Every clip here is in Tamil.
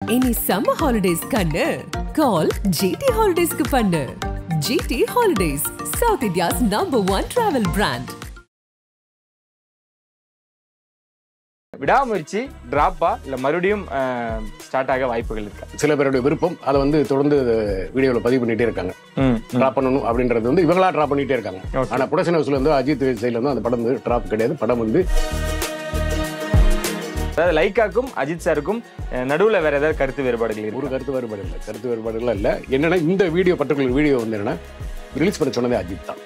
Any summer holidays kannu call GT Holidays ku pannu. GT Holidays, South India's #1 travel brand. விடாமுயற்சி டிராப்பா இல்ல மறுபடியும் ஸ்டார்ட் ஆக வாய்ப்புகள் இருக்கா? சில பேருடைய விருப்பம் அதை வந்து தொடர்ந்து வீடியோவில் பதிவு பண்ணிட்டே இருக்காங்க. டிராப் பண்ணணும் அப்படின்றது வந்து இவங்களா டிராப் பண்ணிட்டே இருக்காங்க. ஆனா ப்ரொடக்ஷன் ஹவுஸ்ல வந்து அஜித் சைட்ல வந்து அந்த படம் வந்து டிராப் கிடையாது. படம் வந்து அதாவது லைக்காக்கும் அஜித் சாருக்கும் நடுவுல வேற ஏதாவது கருத்து வேறுபாடுகள் இருக்கு? ஒரு கருத்து வேறுபாடு இல்லை, கருத்து வேறுபாடுகள் இல்லை. என்னன்னா இந்த வீடியோ பர்டிகுலர் வீடியோ வந்து என்னன்னா ரிலீஸ் பண்ண சொன்னதே அஜித் தான்.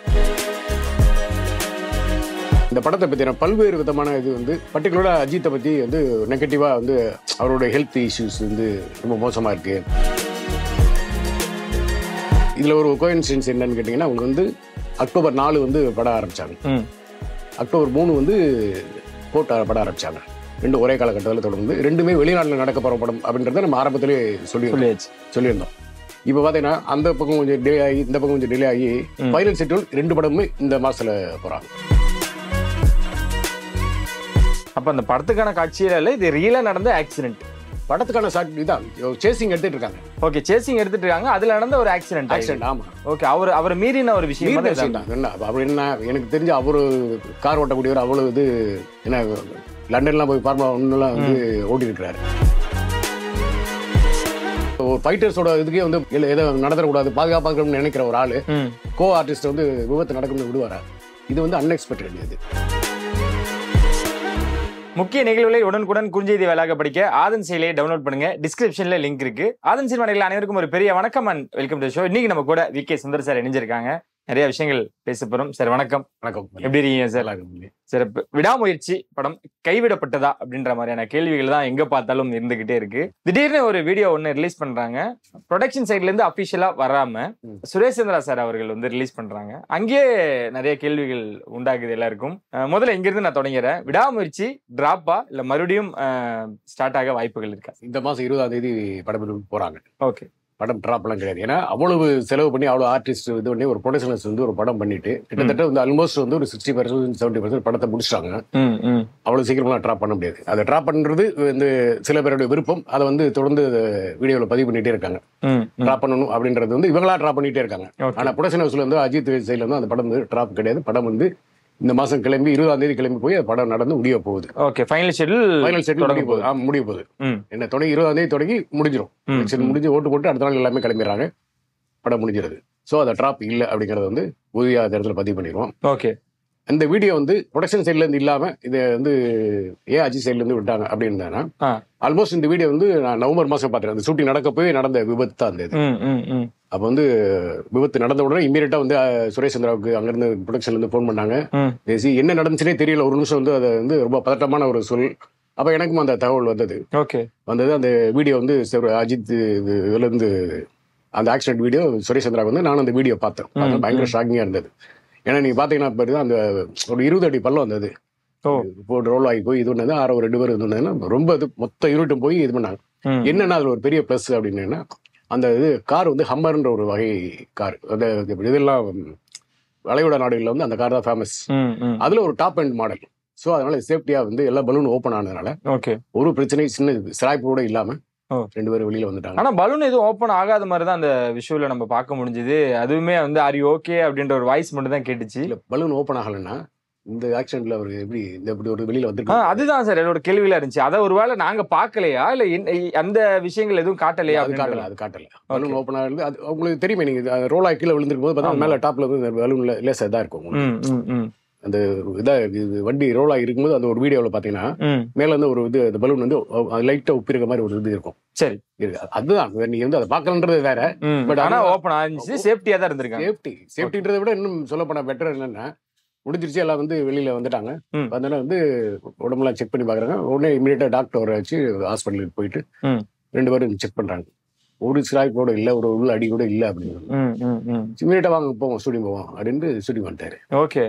இந்த படத்தை பற்றின பல்வேறு விதமான இது வந்து பர்டிகுலராக அஜித்தை பற்றி வந்து நெகட்டிவாக வந்து அவரோட ஹெல்த் இஷ்யூஸ் வந்து ரொம்ப மோசமாக இருக்குது. இதில் ஒரு கோயின்சிடன்ஸ் என்னன்னு கேட்டிங்கன்னா அவங்க வந்து அக்டோபர் 4 வந்து படம் ஆரம்பித்தாங்க. அக்டோபர் 3 வந்து படம் ஆரம்பித்தாங்க. ரெண்டு ஒரே காலகட்டத்தில் தொடர்ந்து ரெண்டுமே வெளிநாட்டில் நடக்க போகிற படம் அப்படின்றத நம்ம ஆரம்பத்திலே சொல்லியிருந்தோம். இப்போ பார்த்தீங்கன்னா அந்த பக்கம் கொஞ்சம் டிலே ஆகி இந்த பக்கம் கொஞ்சம் டிலே ஆகி ஃபைனல் ஷெட்யூல் ரெண்டு படமுமே இந்த மாதத்தில் போகிறாங்க. அப்ப அந்த படத்துக்கான காட்சியில இல்ல, இது ரியலா நடந்த ஆக்சிடென்ட். படத்துக்கான இதான் சேசிங் எடுத்துட்டு இருக்காங்க. ஓகே, சேசிங் எடுத்துட்டு இருக்காங்க. அதுல நடந்த ஒரு ஆக்சிடென்ட். ஆமா, ஓகே. அவர் மீறின ஒரு விஷயம் என்ன அப்படி என்ன எனக்கு தெரிஞ்சு அவரு கார் ஓட்டக்கூடியவர். அவ்வளவு இது என்ன லண்டன்லாம் போய் ஃபார்முலா 1 வந்து ஓட்டி இருக்கிறாரு. ஒரு ஃபைட்டர்ஸோட இதுக்கே வந்து எதை நடத்தக்கூடாது, பாதுகாப்பாக நினைக்கிற ஒரு ஆளு கோ ஆர்டிஸ்ட் வந்து விபத்து நடக்கும்னு விடுவாரா? இது வந்து அன்எக்ஸ்பெக்டட். இது முக்கிய நிகழ்வுகளை உடனுக்குடன் குறுஞ்செய்தி வேலையாக படிக்க ஆதன் செயலியை டவுன்லோட் பண்ணுங்க. டிஸ்கிரிப்ஷன்ல லிங்க் இருக்கு. ஆதன் செயல் அனைவருக்கும் ஒரு பெரிய வணக்கம் அண்ட் வெல்கம் டு ஷோ. இன்னைக்கு நம்ம கூட வி.கே. சுந்தர் சார் இணைஞ்சிருக்காங்க. நிறைய விஷயங்கள் பேச போறோம். சார் வணக்கம். வணக்கம். எப்படி இருக்கீங்க சார்? சிறப்பு. விடாமுயற்சி படம் கைவிடப்பட்டதா அப்படின்ற மாதிரியான கேள்விகள் தான் எங்க பார்த்தாலும் இருந்துகிட்டே இருக்கு. திடீர்னு ஒரு வீடியோ ஒன்னு ரிலீஸ் பண்றாங்க. ப்ரொடக்ஷன் சைட்ல இருந்து அபிஷியலா வராம சுரேஷ் சந்திரா சார் அவர்கள் வந்து ரிலீஸ் பண்றாங்க. அங்கேயே நிறைய கேள்விகள் உண்டாகுது எல்லாருக்கும். முதல்ல இங்கிருந்து நான் தொடங்கிறேன். விடாமுயற்சி டிராப்பா இல்ல மறுபடியும் ஸ்டார்ட் ஆக வாய்ப்புகள் இருக்கா? இந்த மாசம் 20ஆம் தேதி படம் போறாங்க. ஓகே. படம் டிராப்லாம் கிடையாது. ஏன்னா அவ்வளவு செலவு பண்ணி அவ்வளோ ஆர்டிஸ்ட் இது பண்ணி ஒரு ப்ரொடக்ஷன்ஸ் வந்து ஒரு படம் பண்ணிட்டு கிட்டத்தட்ட வந்து ஆல்மோஸ்ட் வந்து ஒரு 60% 70% படத்தை முடிச்சிட்டாங்க. அவ்வளவு சீக்கிரமா டிராப் பண்ண முடியாது. அதை டிராப் பண்றது வந்து சில பேருடைய விருப்பம். அதை வந்து தொடர்ந்து வீடியோவில் பதிவு பண்ணிட்டே இருக்காங்க. டிராப் பண்ணணும் அப்படின்றது வந்து இவங்களா டிராப் பண்ணிட்டே இருக்காங்க. ஆனா ப்ரொடக்ஷன் ஹவுஸ்ல வந்து அஜித் சைட்ல வந்து அந்த படம் வந்து டிராப் கிடையாது. படம் வந்து இந்த மாசம் கிளம்பி 20ஆம் தேதி கிளம்பி போய் படம் நடந்து முடிய போகுது. ஓகே, ஃபைனல் ஷெட்யூல் முடிய போகுது. என்ன தொடங்கி 20ஆம் தேதி தொடங்கி முடிஞ்சிடும். முடிஞ்சு ஓட்டு போட்டு அடுத்த நாள் எல்லாமே கிளம்பிடுறாங்க. படம் முடிஞ்சிருது. ஸோ அதை டிராப் இல்லை அப்படிங்கறத வந்து உறுதியாக இடத்துல பதிவு பண்ணிடுவோம். ஓகே. இந்த வீடியோ வந்து ப்ரொடக்ஷன் சைட்ல இருந்து இல்லாம இதை வந்து ஏன் அஜித் சைட்ல இருந்து விட்டாங்க அப்படின்னு ஆல்மோஸ்ட் இந்த வீடியோ வந்து நான் நவம்பர் மாசம் பார்த்தேன். அந்த ஷூட்டிங் நடக்க போய் நடந்த விபத்து தான் இருந்தது. அப்ப வந்து விபத்து நடந்த உடனே இமீடியட்டா வந்து சுரேஷ் சந்திராவுக்கு அங்கிருந்து ப்ரொடக்ஷன்ல இருந்து போன் பண்ணாங்க. பேசி என்ன நடந்துச்சுனே தெரியல. ஒரு நிமிஷம் வந்து அதை வந்து ரொம்ப பதட்டமான ஒரு சொல். அப்ப எனக்கும் அந்த தகவல் வந்தது. அந்த வீடியோ வந்து அஜித் இதுல இருந்து அந்த ஆக்சிடென்ட் வீடியோ சுரேஷ் சந்திராவுக்கு வந்து நானும் அந்த வீடியோ பார்த்தேன். பயங்கர ஷாக்கிங்கா இருந்தது. ஏன்னா நீங்க பாத்தீங்கன்னா அந்த ஒரு 20 அடி பள்ளம் வந்தது. போட்டு ரோல் ஆகி போய் இது பண்ணது 2 பேர் இது பண்ணதுன்னா ரொம்ப இது மொத்த இருட்டும் போய் இது பண்ணாங்க. என்னன்னா அதுல ஒரு பெரிய பிளஸ் அப்படின்னு அந்த இது கார் வந்து ஹம்மர்ன்ற ஒரு வகை கார். அந்த இதெல்லாம் வளைகுடா நாடுகளில் வந்து அந்த கார் தான் ஃபேமஸ். அதுல ஒரு டாப் எண்ட் மாடல். ஸோ அதனால சேஃப்டியா வந்து எல்லா பலூன் ஓப்பன் ஆனதுனால ஒரு பிரச்சனை சின்ன சிராய்ப்பு கூட இல்லாம 2 பேரும் வெளியில வந்துட்டாங்க. ஆனா பலூன் எதுவும் ஓப்பன் ஆகாத மாதிரி தான் அந்த விஷுவல நம்ம பார்க்க முடிஞ்சது. அதுவுமே வந்து ஆர் யூ ஓகே அப்படின்ற ஒரு வாய்ஸ் மட்டும் தான் கேட்டுச்சு. இல்ல பலூன் ஓப்பன் ஆகலன்னா இந்த ஆக்சிடென்ட்ல அவர் இப்படி ஒரு வெளியில வந்து அதுதான் சார் என்னோட கேள்வியில இருந்துச்சு. அதை ஒருவேளை நாங்க பாக்கலையா இல்ல அந்த விஷயங்கள் எதுவும் காட்டலையா? அது காட்டல. பலூன் ஓப்பன் ஆகுது. அது உங்களுக்கு தெரியுமே, நீங்க ரோல் ஆகி கீழே விழுந்திருக்கும் போது பார்த்தா மேல டாப்ல வந்து பலூன்ல லேசா தான் இருக்கும். அந்த வண்டி ரோல் ஆகி இருக்கும்போது அந்த ஒரு வீடியோல பாத்தீங்கன்னா மேல இருந்து ஒரு இது அந்த பலூன் வந்து லைட்டா உப்பி இருக்க மாதிரி ஒரு இது இருக்கும். சரி, அதுதான் நீங்க வந்து அதை பார்க்கலன்றது வேற. பட் ஆனா ஓப்பன் ஆயிருந்துச்சு, சேஃப்டியா தான் இருந்திருக்காங்க. சேஃப்டின்றதை விட இன்னும் சொல்ல போனா பெட்டர் என்னன்னா முடிஞ்சிருச்சு. எல்லாம் வந்து வெளியில வந்துட்டாங்க. வந்தோன்னா வந்து உடம்புலாம் செக் பண்ணி பாக்குறாங்க. உடனே இமீடியட்டா டாக்டர் வர வச்சு ஹாஸ்பிட்டலுக்கு போயிட்டு 2 பேரும் செக் பண்றாங்க. ஒரு சிராய் கூட இல்ல, ஒரு உள்ள அடி கூட இல்ல அப்படின்னு. இமீடியட்டா வாங்க போவோம் ஸ்டூடியோ போவோம் அப்படின்னு ஸ்டூடியோ வந்துட்டாரு. ஓகே.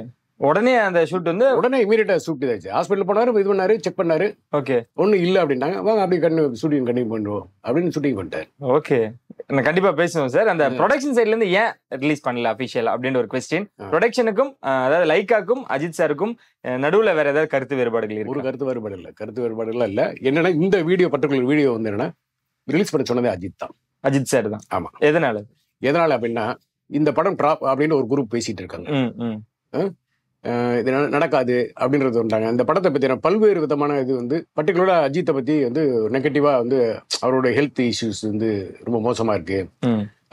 உடனே அந்த ஷூட் வந்து உடனே இமீடியட்டா ஷூட் இதாச்சு. ஹாஸ்பிட்டல் போனாரு, இது பண்ணாரு, செக் பண்ணாரு. ஓகே, ஒன்னும் இல்ல அப்படின்னாங்க. வாங்க அப்படியே ஷூட்டிங் கண்டினியூ பண்ணுவோம் அப்படின்னு ஷூட்டிங் பண்ணிட்டாரு. ஓகே, நான் கண்டிப்பா பேசுவோம் சார். அந்த ப்ரொடக்ஷன் சைட்ல இருந்து ஏன் ரிலீஸ் பண்ணல அபிஷியல் அப்படின்ற ஒரு கொஸ்டின். ப்ரொடக்ஷனுக்கும் அதாவது லைக்காக்கும் அஜித் சாருக்கும் நடுவுல வேற ஏதாவது கருத்து வேறுபாடுகள் இருக்கு? ஒரு கருத்து வேறுபாடு இல்லை, கருத்து வேறுபாடுகள் இல்ல. என்னன்னா இந்த வீடியோ பர்டிகுலர் வீடியோ வந்து என்னன்னா ரிலீஸ் பண்ண சொன்னதே அஜித் தான். அஜித் சார் தான். ஆமா. எதனால அப்படின்னா இந்த படம் டிராப் அப்படின்னு ஒரு குரூப் பேசிட்டு இருக்காங்க. இது நடக்காது அப்படின்றது வந்தாங்க. இந்த படத்தை பத்தி பல்வேறு விதமான இது வந்து பர்டிகுலரா அஜித்தை பத்தி வந்து நெகட்டிவா வந்து அவரோட ஹெல்த் இஷ்யூஸ் வந்து ரொம்ப மோசமா இருக்கு.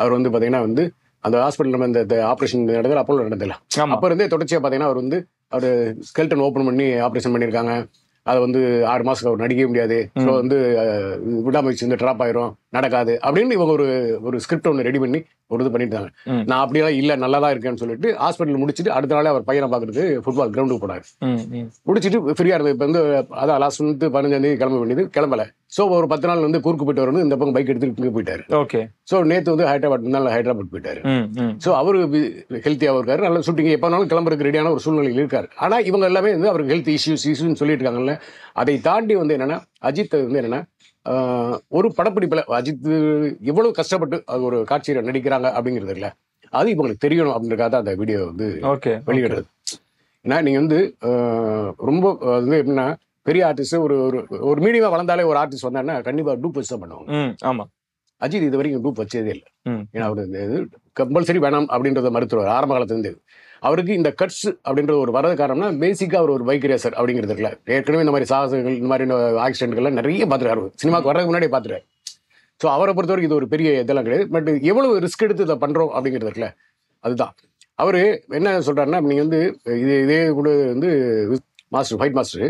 அவர் வந்து பாத்தீங்கன்னா வந்து அந்த ஹாஸ்பிட்டல் இந்த ஆபரேஷன் நடந்தது அப்போல நடந்தல அப்ப இருந்தே தொடர்ச்சியா பாத்தீங்கன்னா அவர் வந்து அவர் ஸ்கெல்டன் ஓபன் பண்ணி ஆபரேஷன் பண்ணியிருக்காங்க. அதை வந்து 6 மாசத்துக்கு அவர் நடிக்கவே முடியாது. ஸோ வந்து விடாமுயற்சி வந்து ட்ராப் ஆயிரும், நடக்காது அப்படின்னு இவங்க ஒரு ஸ்கிரிப்ட் ஒன்று ரெடி பண்ணி ஒரு இது பண்ணிட்டாங்க. நான் அப்படியெல்லாம் இல்லை, நல்லா தான் இருக்கேன்னு சொல்லிட்டு ஹாஸ்பிட்டல் முடிச்சுட்டு அடுத்த நாளே அவர் பையனை பார்க்கறதுக்கு ஃபுட்பால் கிரவுண்டுக்கு போனார். முடிச்சுட்டு ஃப்ரீயா இருந்தது. இப்போ வந்து அதான் லாஸ்ட் வந்து 15ஆம் கிளம்ப வேண்டியது, கிளம்பல. ஸோ ஒரு 10 நாள் வந்து கூருக்கு போயிட்டு வரணும். இந்த பக்கம் பைக் எடுத்துட்டு இங்கே போயிட்டாரு. ஓகே. ஸோ நேற்று வந்து ஹைதராபாத் போயிட்டாரு. ஸோ அவரு ஹெல்த்தியாகவும் இருக்காரு, நல்ல ஷூட்டிங் எப்போனாலும் கிளம்புறதுக்கு ரெடியான ஒரு சூழ்நிலையில் இருக்காரு. ஆனால் இவங்க எல்லாமே வந்து அவருக்கு ஹெல்த் இஷ்யூஸ்ன்னு சொல்லிட்டு இருக்காங்கல்ல. அதை தாண்டி வந்து என்னன்னா அஜித் வந்து என்னன்னா ஒரு படப்பிடிப்புல அஜித் எவ்வளவு கஷ்டப்பட்டு அது ஒரு காட்சியில நடிக்கிறாங்க அப்படிங்கிறது இல்ல, அது இவங்களுக்கு தெரியணும் அப்படின்றக்காக அந்த வீடியோ வந்து வெளியிடுறது. ஏன்னா நீங்க வந்து ரொம்ப வந்து எப்படின்னா பெரிய ஆர்டிஸ்ட் ஒரு மீடியமா வளர்ந்தாலே ஒரு ஆர்டிஸ்ட் வந்தாங்கன்னா கண்டிப்பா டூப் வச்சு தான் பண்ணுவாங்க. ஆமா. அஜித் இது வரைக்கும் டூப் வச்சதே இல்லை. ஏன்னா அவரு கம்பல்சரி வேணாம் அப்படின்றத மறுத்துருவார் ஆரம்ப காலத்துல இருந்து. அவருக்கு இந்த கட்ஸ் அப்படின்ற ஒரு வரது காரணம்னா பேசிக்கா அவர் ஒரு பைக் ரேசர் அப்படிங்கிறது இல்லை. ஏற்கனவே இந்த மாதிரி சாகசங்கள் இந்த மாதிரி ஆக்சிடென்ட்கள்லாம் நிறைய பார்த்துருக்காரு, சினிமாவுக்கு வர்றதுக்கு முன்னாடியே பார்த்துருக்காரு. ஸோ அவரை பொறுத்த வரைக்கும் இது ஒரு பெரிய இதெல்லாம் கிடையாது. பட் எவ்வளவு ரிஸ்க் எடுத்து இதை பண்றோம் அப்படிங்கிறது இருக்குல்ல, அதுதான். அவரு என்ன சொல்றாருன்னா, நீங்க வந்து இதே கூட வந்து ஃபைட் மாஸ்டர்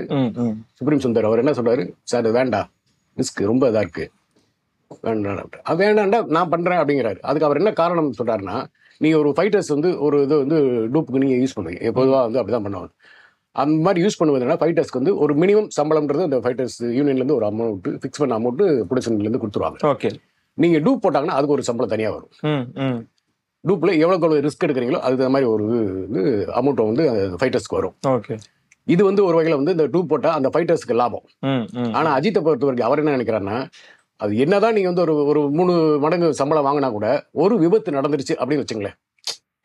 சுப்ரீம் சுந்தர் அவர் என்ன சொல்றாரு, சார் வேண்டாம், ரிஸ்க் ரொம்ப இதா இருக்கு, வேண்டாம்டா நான் பண்றேன் அப்படிங்கிறாரு. அதுக்கு அவர் என்ன காரணம் சொல்றாருன்னா, நீங்க ஒரு ஃபைட்டர்ஸ் வந்து ஒரு இது வந்து டூப்புக்கு நீங்க யூஸ் பண்ணுவீங்க, பொதுவாக வந்து அப்படிதான் பண்ணுவாங்க. அந்த மாதிரி யூஸ் பண்ணுவதுனா ஃபைட்டர்ஸ்க்கு வந்து ஒரு மினிமம் சம்பளம்ன்றது அந்த ஃபைட்டர்ஸ் யூனியன்ல இருந்து ஒரு அமௌண்ட் ஃபிக்ஸ் பண்ண அமௌண்ட் ப்ரொடக்ஷன்ல இருந்து கொடுத்துருவாங்க. ஓகே. நீங்க டூப் போட்டாங்கன்னா அதுக்கு ஒரு சம்பளம் தனியா வரும். டூப்ல எவ்வளவு ரிஸ்க் எடுக்கிறீங்களோ அதுக்கு மாதிரி ஒரு வந்து அமௌண்ட் வந்து ஃபைட்டர்ஸ்க்கு வரும். ஓகே. இது வந்து ஒரு வகையில வந்து இந்த டூப் போட்டா அந்த ஃபைட்டர்ஸ்க்கு லாபம். ஆனா அஜித்தை பொறுத்த வரைக்கும் அவர் என்ன நினைக்கிறாருன்னா, அது என்னதான் நீங்க வந்து ஒரு 3 மடங்கு சம்பளம் வாங்கினா கூட ஒரு விபத்து நடந்துருச்சு அப்படின்னு வச்சுங்களேன்,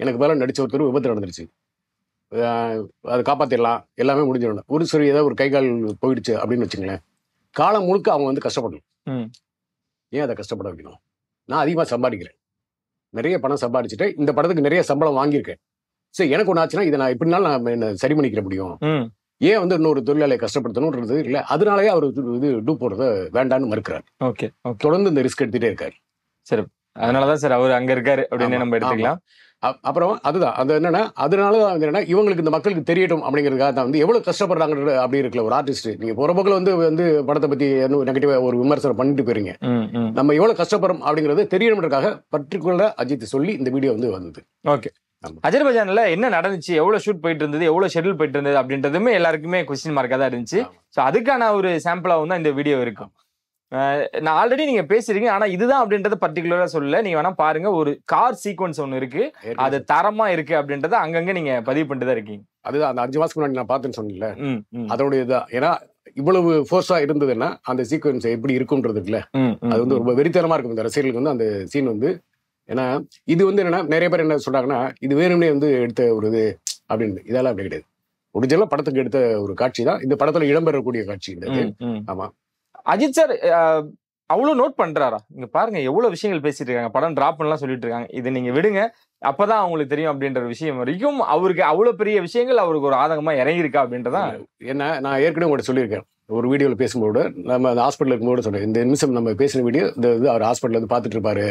எனக்கு மேல நடிச்ச ஒருத்தர் விபத்து நடந்துருச்சு, அதை காப்பாத்திடலாம், எல்லாமே முடிஞ்சிடணும். ஒரு சரி ஏதாவது ஒரு கை கால் போயிடுச்சு அப்படின்னு வச்சுங்களேன், காலம் முழுக்க அவங்க வந்து கஷ்டப்படணும். ஏன் அதை கஷ்டப்பட வைக்கணும்? நான் அதிகமாக சம்பாதிக்கிறேன், நிறைய பணம் சம்பாதிச்சுட்டு இந்த படத்துக்கு நிறைய சம்பளம் வாங்கியிருக்கேன். சரி எனக்கு ஒன்று ஆச்சுன்னா இதை நான் எப்படினாலும் நான் என்ன சரி பண்ணிக்கிற முடியும், ஏன் வந்து இன்னொரு தொழிலாளியை கஷ்டப்படுத்தணும்ன்றது இல்லை. அதனாலயே அவர் இது டூப் போடுறத வேண்டான்னு மறுக்கிறார். ஓகே. தொடர்ந்து இந்த ரிஸ்க் எடுத்துட்டே இருக்காரு. சரி, அதனாலதான் சார் அவர் அங்க இருக்காரு அப்படின்னு நம்ம எடுத்துக்கலாம். அப்புறம் அதுதான் அது என்னன்னா, அதனாலதான் என்னன்னா இவங்களுக்கு இந்த மக்களுக்கு தெரியட்டும் அப்படிங்கிறதுக்காக தான் வந்து எவ்வளவு கஷ்டப்படுறாங்க அப்படி இருக்குல்ல ஒரு ஆர்டிஸ்ட். நீங்க போற பக்கம் வந்து படத்தை பத்தி நெகட்டிவா ஒரு விமர்சனம் பண்ணிட்டு போயிருங்க, நம்ம எவ்வளவு கஷ்டப்படுறோம் அப்படிங்கறது தெரியணும்ன்றதுக்காக பர்டிகுலரா அஜித் சொல்லி இந்த வீடியோ வந்து வந்தது. ஓகே. அஜர்பைஜான்ல என்ன நடந்துச்சு, எவ்வளவு ஷூட் போயிட்டு இருந்தது, எவ்வளவு ஷெட்யூல் போயிட்டு இருந்தது அப்படின்றதுமே எல்லாருக்குமே கொஸ்டின் மார்க்கா தான் இருந்துச்சு. ஸோ அதுக்கான ஒரு சாம்பிளாகவும் தான் இந்த வீடியோ இருக்கும். நான் ஆல்ரெடி நீங்க பேசிருக்கீங்க, ஆனா இதுதான் அப்படின்றத பர்டிகுலரா சொல்லல. நீங்க வேணா பாருங்க, ஒரு கார் சீக்வன்ஸ் ஒன்னு இருக்கு, அது தரமா இருக்கு அப்படின்றத அங்கங்க நீங்க பதிவு பண்ணிட்டு தான் இருக்கீங்க. அதுதான் அந்த 5 மாசத்துக்கு முன்னாடி நான் பார்த்தேன்னு சொன்னேன்ல, அதோட இதுதான். ஏன்னா இவ்வளவு ஃபோர்ஸா இருந்ததுன்னா அந்த சீக்வன்ஸ் எப்படி இருக்கும்ன்றது இல்ல, அது வந்து ரொம்ப வெறித்தனமா இருக்கும் இந்த ரசிகர்களுக்கு வந்து அந்த சீன் வந்து. ஏன்னா இது வந்து என்னன்னா நிறைய பேர் என்ன சொல்றாங்கன்னா, இது வேணும்னே வந்து எடுத்த ஒரு இது அப்படின்னு. இதெல்லாம் அப்படி கிடையாது, ஒரிஜினலா படத்துக்கு எடுத்த ஒரு காட்சி தான் இந்த படத்துல இடம்பெறக்கூடிய காட்சி இந்த. ஆமா. அஜித் சார் அவ்வளவு நோட் பண்றாரா? இங்க பாருங்க எவ்வளவு விஷயங்கள் பேசிட்டு இருக்காங்க, படம் டிராப் பண்ணலாம் சொல்லிட்டு இருக்காங்க, இதை நீங்க விடுங்க அப்பதான் அவங்களுக்கு தெரியும் அப்படின்ற விஷயம் வரைக்கும் அவருக்கு அவ்வளவு பெரிய விஷயங்கள் அவருக்கு ஒரு ஆதங்கமா இறங்கியிருக்கா அப்படின்றதான். என்ன நான் ஏற்கனவே உங்கள்கிட்ட சொல்லியிருக்கேன் ஒரு வீடியோவில் பேசும்போது, நம்ம அந்த ஹாஸ்பிட்டல் இருக்கும்போது சொன்னேன், இந்த நிமிஷம் நம்ம பேசின வீடியோ இந்த இது அவர் ஹாஸ்பிட்டல் வந்து பார்த்துட்டு இருப்பாரு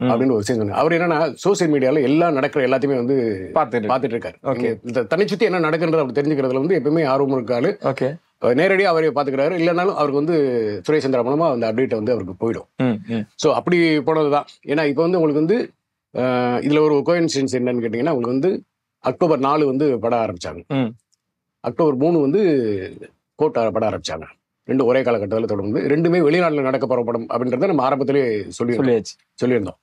அப்படின்னு ஒரு விஷயம் சொன்னேன். அவர் என்னன்னா சோசியல் மீடியால எல்லாம் நடக்கிற எல்லாத்தையுமே வந்து பார்த்துட்டு இருக்காரு. இந்த தன்னை சுத்தி என்ன நடக்குன்றது அப்படி தெரிஞ்சுக்கிறதுல வந்து எப்பவுமே ஆர்வம் இருக்காரு. ஓகே. நேரடியாக அவரே பார்த்துக்கிறாரு, இல்லைனாலும் அவருக்கு வந்து சுரேஷ் சந்திரா மூலமா அந்த அப்டேட் வந்து அவருக்கு போயிடும். ஸோ அப்படி போனதுதான். ஏன்னா இப்போ வந்து உங்களுக்கு வந்து இதுல ஒரு கோயின்சிடன்ஸ் என்னன்னு கேட்டீங்கன்னா, உங்களுக்கு வந்து அக்டோபர் 4 வந்து படம் ஆரம்பிச்சாங்க, அக்டோபர் 3 வந்து கோட் படம் ஆரம்பிச்சாங்க. ரெண்டும் ஒரே காலகட்டத்தில் தொடர்ந்து, ரெண்டுமே வெளிநாட்டில் நடக்க போற படம் அப்படின்றத நம்ம ஆரம்பத்திலே சொல்லியிருந்தோம்.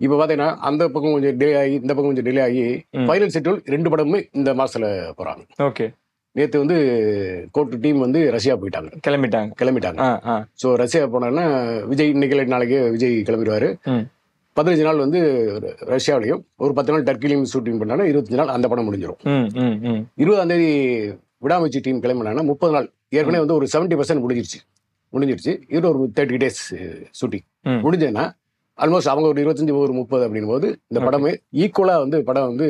இப்போ பார்த்தீங்கன்னா அந்த பக்கம் கொஞ்சம் டிலே ஆகி இந்த பக்கம் கொஞ்சம் டிலே ஆகி ஃபைனல் ஷெட்யூல் 2 படமுமே இந்த மாசத்துல போறாங்க. ஓகே. நேற்று வந்து கோர்ட் டீம் வந்து ரஷ்யா போயிட்டாங்க, கிளம்பிட்டாங்க. ஸோ ரஷ்யா போனாங்கன்னா விஜய் இன்னைக்கு நாளைக்கு விஜய் கிளம்பிடுவாரு. 15 நாள் வந்து ரஷ்யாவிலையும் ஒரு 10 நாள் டர்க்கிலையும் ஷூட்டிங் பண்ணாங்கன்னா 25 நாள் அந்த படம் முடிஞ்சிடும். 20ஆம் தேதி விடாமுயற்சி டீம் கிளம்பினாங்கன்னா 30 நாள் ஏற்கனவே வந்து ஒரு 70% முடிஞ்சிருச்சு. முடிஞ்சிருச்சு. இது ஒரு 30 days ஷூட்டிங் முடிஞ்சதுன்னா ஆல்மோஸ்ட் அவங்க ஒரு 25 ஒரு 30 அப்படின் போது இந்த படமே ஈக்குவலா வந்து படம் வந்து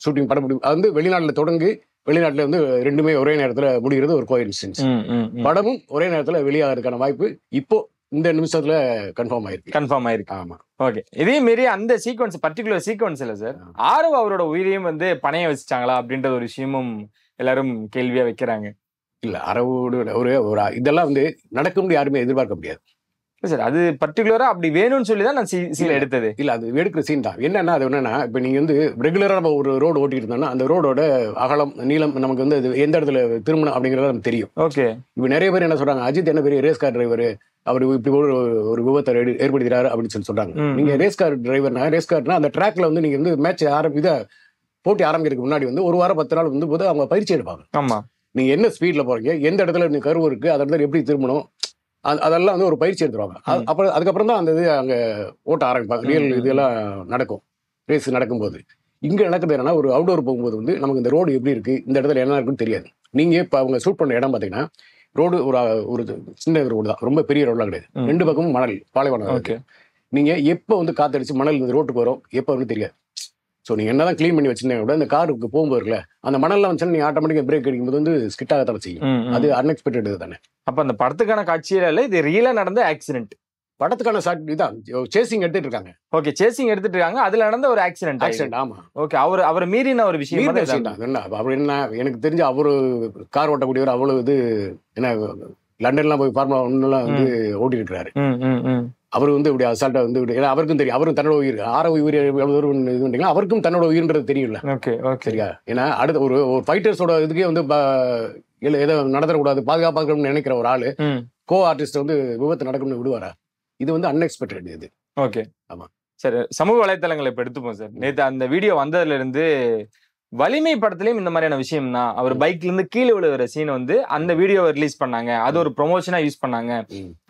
ஷூட்டிங் படம் அது வந்து வெளிநாட்டுல தொடங்கி வெளிநாட்டுல வந்து ரெண்டுமே ஒரே நேரத்துல முடிகிறது ஒரு கோஇன்சிடென்ஸ். படமும் ஒரே நேரத்துல வெளியாகிறதுக்கான வாய்ப்பு இப்போ இந்த நிமிஷத்துல கன்ஃபார்ம் ஆயிருக்கு. ஆமா, ஓகே. இதே மாரி அந்த சீக்வன்ஸ் பர்டிகுலர் சீக்வன்ஸ் இல்ல சார், ஆரவ் அவரோட உயிரையும் வந்து பணைய வச்சுட்டாங்களா அப்படின்ற ஒரு விஷயமும் எல்லாரும் கேள்வியா வைக்கிறாங்க. இல்ல அரவோட ஒரு இதெல்லாம் வந்து நடக்கும்னு யாருமே எதிர்பார்க்க முடியாது சார். அது பர்டிகுலரா அப்படி வேணும்னு சொல்லி தான் நான் சீன் எடுத்தது. இல்ல அது எடுக்கிற சீன் தான். என்னன்னா அது என்னன்னா இப்ப நீங்க வந்து ரெகுலரா நம்ம ஒரு ரோடு ஓட்டிட்டு இருந்தோம்னா அந்த ரோடோட அகலம் நீளம் நமக்கு வந்து அது எந்த இடத்துல திரும்பணும் அப்படிங்கறது நமக்கு தெரியும். ஓகே. இப்ப நிறைய பேர் என்ன சொல்றாங்க, அஜித் என்ன பெரிய ரேஸ் கார் டிரைவர், அவர் இப்படி ஒரு விபத்தை ஏற்படுத்துறாரு அப்படின்னு சொல்லி சொல்றாங்க. நீங்க ரேஸ் கார் டிரைவர்னா ரேஸ் கார்னா அந்த ட்ராக்ல வந்து நீங்க வந்து மேட்ச் போட்டி ஆரம்பிக்கிறதுக்கு முன்னாடி வந்து ஒரு வாரம் 10 நாள் வந்து போது அவங்க பயிற்சி எடுப்பாங்க. ஆமா, நீங்க என்ன ஸ்பீட்ல போறீங்க, எந்த இடத்துல நீங்க கர்வ் இருக்கு, அந்த இடத்துல எப்படி திரும்பணும், அதெல்லாம் வந்து ஒரு பயிற்சி எடுத்துருவாங்க. அப்புறம் அதுக்கப்புறம் தான் அந்த இது அங்க ஓட்ட ஆரம்பிப்பாங்க. ரியல் இதெல்லாம் நடக்கும். ரேஸ் நடக்கும்போது இங்க நடக்குது என்னன்னா ஒரு அவுட்டோர் போகும்போது வந்து நமக்கு இந்த ரோடு எப்படி இருக்கு, இந்த இடத்துல என்ன இருக்குன்னு தெரியாது. நீங்க இப்ப அவங்க ஷூட் பண்ண இடம் பாத்தீங்கன்னா ரோடு ஒரு சின்ன ரோடு தான், ரொம்ப பெரிய ரோடுலாம் கிடையாது. 2 பக்கமும் மணல் பாலைவனம். நீங்க எப்ப வந்து காத்தடிச்சு மணல் இந்த ரோட்டுக்கு வரும் எப்ப வந்து தெரியாது. ஸோ நீங்க என்னதான் கிளீன் பண்ணி வச்சிருந்தா கூட இந்த காருக்கு போகும்போது இருக்குல்ல அந்த மணல்லாம் வந்து நீங்க ஆட்டோமேட்டிக்கா பிரேக் அடிக்கும்போது வந்து ஸ்கிட் ஆகத்தான் செய்யும். அது அன்எக்ஸ்பெக்டட் தானே. அப்ப அந்த படத்துக்கான காட்சியில இல்ல, இது ரியலா நடந்த ஆக்சிடென்ட். படத்துக்கான இதான் சேசிங் எடுத்துட்டு இருக்காங்க. ஓகே, சேசிங் எடுத்துட்டு இருக்காங்க. அதுல நடந்த ஒரு ஆக்சிடென்ட். ஆமா, ஓகே. அவர் மீறின ஒரு விஷயம் என்ன அப்படி என்ன எனக்கு தெரிஞ்சு அவரு கார் ஓட்டக்கூடியவர் அவ்வளவு இது என்ன லண்டன்லாம் போய் ஃபார்முலா 1 வந்து ஓட்டி இருக்கிறாரு. அவரு வந்து இப்படி அசால்ட்டா வந்து ஏன்னா அவருக்கும் தெரியும், அவரும் தன்னோட உயிர் உயிர் எவ்வளவு தூரம் இது பண்ணீங்களா அவருக்கும் தன்னோட உயிர்ன்றது தெரியும்ல. சரியா? ஏன்னா அடுத்த ஒரு ஃபைட்டர்ஸோட இதுக்கே வந்து ஏதோ நடத்தக்கூடாது பாதுகாப்பாக நினைக்கிற ஒரு ஆளு கோ ஆர்டிஸ்ட் வந்து விபத்து நடக்கும்னு விடுவாரா? இது வந்து அன்எக்ஸ்பெக்டட் இது. ஓகே, ஆமா சார். சமூக வலைத்தளங்களை இப்ப எடுத்துப்போம் சார். நேற்று அந்த வீடியோ வந்ததுல இருந்து வலிமை படத்துலயும் இந்த மாதிரியான விஷயம் தான். அவர் பைக்ல இருந்து கீழே விழுகிற சீன் வந்து அந்த வீடியோவை ரிலீஸ் பண்ணாங்க. அது ஒரு ப்ரொமோஷனா யூஸ் பண்ணாங்க.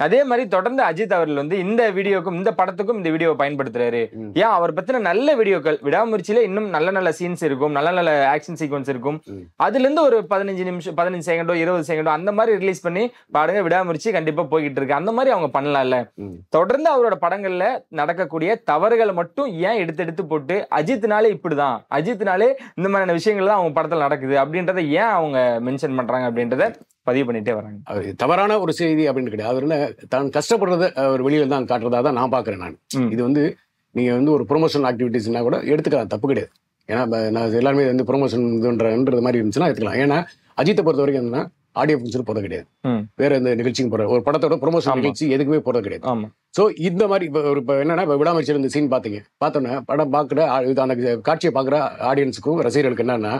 அதே மாதிரி தொடர்ந்து அஜித் அவர்கள் வந்து இந்த வீடியோக்கும் இந்த படத்துக்கும் இந்த வீடியோவை பயன்படுத்துறாரு. ஏன் அவர் பத்தின நல்ல வீடியோக்கள் விடாமுயற்சியில இன்னும் நல்ல நல்ல சீன்ஸ் இருக்கும், நல்ல நல்ல ஆக்ஷன் சீக்வன்ஸ் இருக்கும். அதுல இருந்து ஒரு 15 நிமிஷம் 15 செகண்டோ 20 செகண்டோ அந்த மாதிரி ரிலீஸ் பண்ணி பாருங்க விடாமுயற்சி கண்டிப்பா போய்கிட்டு இருக்கு. அந்த மாதிரி அவங்க பண்ணலாம்ல. தொடர்ந்து அவரோட படங்கள்ல நடக்கக்கூடிய தவறுகளை மட்டும் ஏன் எடுத்து போட்டு அஜித்னாலே இப்படிதான், அஜித்னாலே இந்த மாதிரியான விஷயங்கள் தான் அவங்க படத்துல நடக்குது அப்படின்றத ஏன் அவங்க மென்ஷன் பண்றாங்க அப்படின்றத பதிவு பண்ணிட்டே வராங்க. அது தவறான ஒரு செய்தி அப்படின்னு கிடையாது. அவர் தான் கஷ்டப்படுறத அவர் வெளியில தான் காட்டுறதா தான் நான் பாக்குறேன். நான் இது வந்து நீங்க வந்து ஒரு ப்ரொமோஷன் ஆக்டிவிட்டிஸ்னா கூட எடுத்துக்கலாம், தப்பு கிடையாது. ஏன்னா நான் எல்லாருமே வந்து ப்ரொமோஷன் இதுன்றது மாதிரி இருந்துச்சுன்னா எடுத்துக்கலாம். ஏன்னா அஜித்தை பொறுத்த வரைக்கும் என்னன்னா ஆடியோ ஃபங்க்ஷன் போறது கிடையாது, வேற எந்த நிகழ்ச்சிக்கும் போற ஒரு படத்தோட ப்ரொமோஷன் நிகழ்ச்சி எதுக்குமே போறது கிடையாது. சோ இந்த மாதிரி இப்ப என்னன்னா விடாமுயற்சியில் இந்த சீன் பார்த்தோன்னா படம் பார்க்குற அந்த காட்சியை பார்க்குற ஆடியன்ஸுக்கும் ரசிகர்களுக்கு என்னன்னா